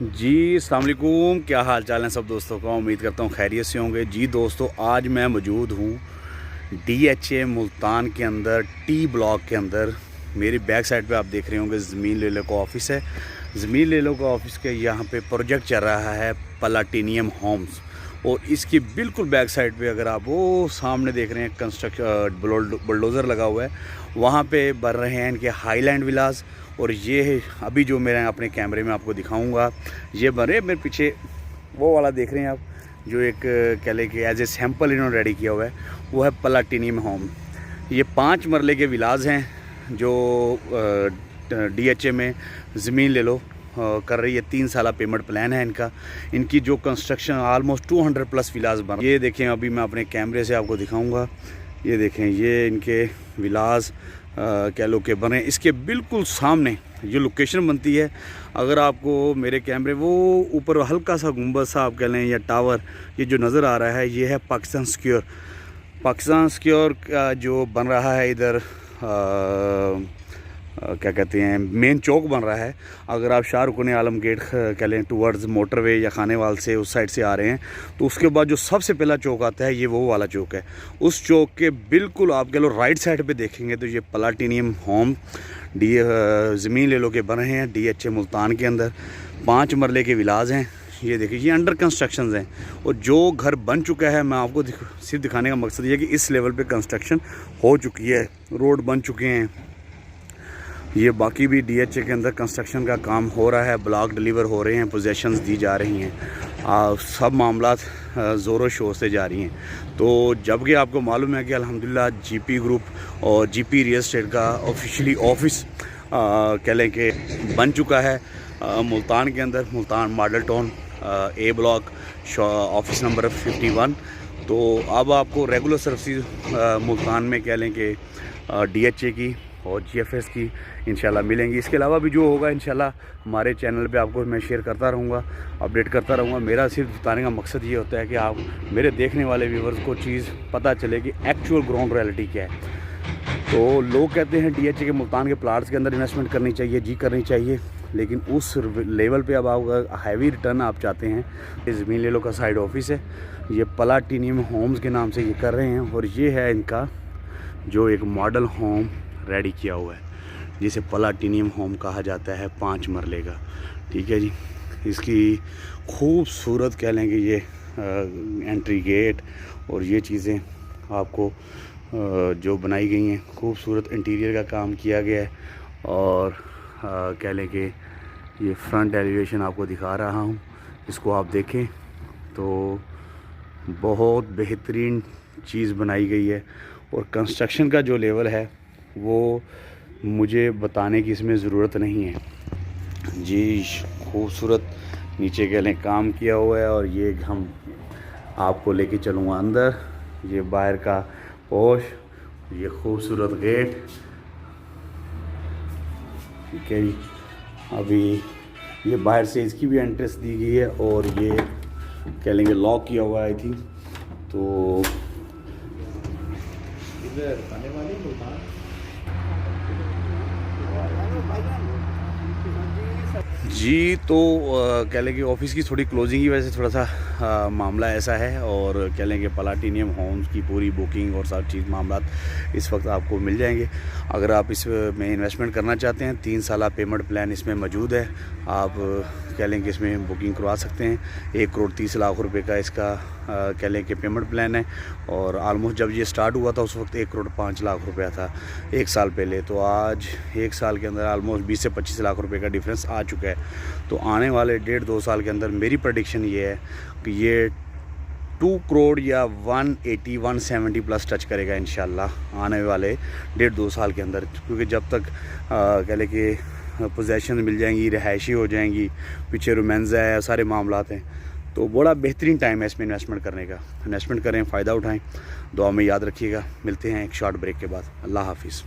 जी अस्सलाम वालेकुम, क्या हाल चाल है सब दोस्तों का। उम्मीद करता हूँ खैरियत से होंगे। जी दोस्तों, आज मैं मौजूद हूँ DHA मुल्तान के अंदर, टी ब्लॉक के अंदर। मेरी बैक साइड पे आप देख रहे होंगे ज़मीन ले लो का ऑफ़िस है। ज़मीन ले लो का ऑफ़िस के यहाँ पे प्रोजेक्ट चल रहा है प्लाटिनियम होम्स, और इसकी बिल्कुल बैक साइड पे अगर आप वो सामने देख रहे हैं कंस्ट्रक्शन बुलडोज़र लगा हुआ है, वहाँ पे बन रहे हैं इनके हाईलैंड विलास। और ये है अभी जो मैं अपने कैमरे में आपको दिखाऊंगा, ये बन रहे मेरे पीछे वो वाला देख रहे हैं आप, जो एक कह लें कि एज ए सैम्पल इन्होंने रेडी किया हुआ है, वो है प्लाटिनियम होम। ये 5 मरले के विलास हैं जो DHA में ज़मीन ले लो कर रही है। 3 साल पेमेंट प्लान है इनका। इनकी जो कंस्ट्रक्शन ऑलमोस्ट 200+ विलास बन, ये देखें अभी मैं अपने कैमरे से आपको दिखाऊंगा। ये देखें, ये इनके विलास कह लो के बने। इसके बिल्कुल सामने जो लोकेशन बनती है, अगर आपको मेरे कैमरे वो ऊपर हल्का सा गुंबद सा आप कह लें या टावर, ये जो नज़र आ रहा है, ये है पाकिस्तान स्क्योर। पाकिस्तान स्क्योर का जो बन रहा है इधर क्या कहते हैं, मेन चौक बन रहा है। अगर आप शाहरुख आलम गेट कह लें टूवर्ड्स मोटरवे या खानेवाल से उस साइड से आ रहे हैं, तो उसके बाद जो सबसे पहला चौक आता है, ये वो वाला चौक है। उस चौक के बिल्कुल आप कह लो राइट साइड पे देखेंगे तो ये प्लाटिनियम होम ज़मीन ले लो के बन रहे हैं DHA मुल्तान के अंदर। 5 मरले के विलास हैं। ये देखिए, ये अंडर कंस्ट्रक्शन हैं। और जो घर बन चुका है, मैं आपको सिर्फ दिखाने का मकसद ये है कि इस लेवल पे कंस्ट्रक्शन हो चुकी है, रोड बन चुके हैं। ये बाकी भी DHA के अंदर कंस्ट्रक्शन का काम हो रहा है, ब्लॉक डिलीवर हो रहे हैं, पोजेशंस दी जा रही हैं, सब मामलात ज़ोरों शोर से जारी हैं। तो जबकि आपको मालूम है कि अल्हम्दुलिल्लाह GP ग्रुप और GP रियल एस्टेट का ऑफिशियली ऑफिस कह लें कि बन चुका है मुल्तान के अंदर, Multan model town A block office number 51। तो अब आपको रेगुलर सर्विस मुल्तान में कह लें कि DHA की और GFS की इंशाल्लाह मिलेंगी। इसके अलावा भी जो होगा इंशाल्लाह हमारे चैनल पे आपको मैं शेयर करता रहूँगा, अपडेट करता रहूँगा। मेरा सिर्फ बताने का मकसद ये होता है कि आप मेरे देखने वाले व्यूवर्स को चीज़ पता चले कि एक्चुअल ग्राउंड रियलिटी क्या है। तो लोग कहते हैं DHA के मुल्तान के प्लाट्स के अंदर इन्वेस्टमेंट करनी चाहिए, जी करनी चाहिए, लेकिन उस लेवल पे अब आप हैवी रिटर्न आप चाहते हैं, ये ज़मीन ले लो का साइड ऑफिस है। ये प्लाटिनियम होम्स के नाम से ये कर रहे हैं, और ये है इनका जो एक मॉडल होम रेडी किया हुआ है, जिसे प्लाटिनियम होम कहा जाता है, 5 मरले का। ठीक है जी। इसकी खूबसूरत कह लेंगे ये एंट्री गेट और ये चीज़ें आपको जो बनाई गई हैं, खूबसूरत इंटीरियर का काम किया गया है। और कह लें कि ये फ्रंट एलिवेशन आपको दिखा रहा हूँ, इसको आप देखें तो बहुत बेहतरीन चीज़ बनाई गई है। और कंस्ट्रक्शन का जो लेवल है वो मुझे बताने की इसमें ज़रूरत नहीं है जी। खूबसूरत नीचे कह लें काम किया हुआ है। और ये हम आपको लेके चलूँगा अंदर। ये बाहर का पोश, ये खूबसूरत गेट। ठीक है जी। अभी ये बाहर से इसकी भी एंट्रेंस दी गई है, और ये कह लेंगे लॉक किया हुआ है आई थिंक। तो जी, तो कह लें कि ऑफ़िस की थोड़ी क्लोजिंग की वजह से थोड़ा सा मामला ऐसा है। और कह लें कि प्लाटिनियम होम्स की पूरी बुकिंग और सब चीज़ मामला इस वक्त आपको मिल जाएंगे। अगर आप इसमें इन्वेस्टमेंट करना चाहते हैं, 3 साल पेमेंट प्लान इसमें मौजूद है। आप कह लें कि इसमें बुकिंग करवा सकते हैं। 1,30,00,000 रुपये का इसका कह लें कि पेमेंट प्लान है। और आलमोस्ट जब ये स्टार्ट हुआ था उस वक्त 1,05,00,000 रुपया था 1 साल पहले। तो आज 1 साल के अंदर आलमोस्ट 20 से 25 लाख रुपए का डिफरेंस आ चुका है। तो आने वाले 1.5-2 साल के अंदर मेरी प्रेडिक्शन ये है कि ये 2 करोड़ या 180-170+ टच करेगा इंशाल्लाह आने वाले 1.5-2 साल के अंदर। क्योंकि जब तक कह लें कि पोजेशन मिल जाएंगी, रिहायशी हो जाएंगी, पीछे रोमेंजा है, सारे मामलात हैं, तो बड़ा बेहतरीन टाइम है इसमें इन्वेस्टमेंट करने का। इन्वेस्टमेंट करें, फ़ायदा उठाएं। दुआ में याद रखिएगा। मिलते हैं एक शॉर्ट ब्रेक के बाद। अल्लाह हाफिज़।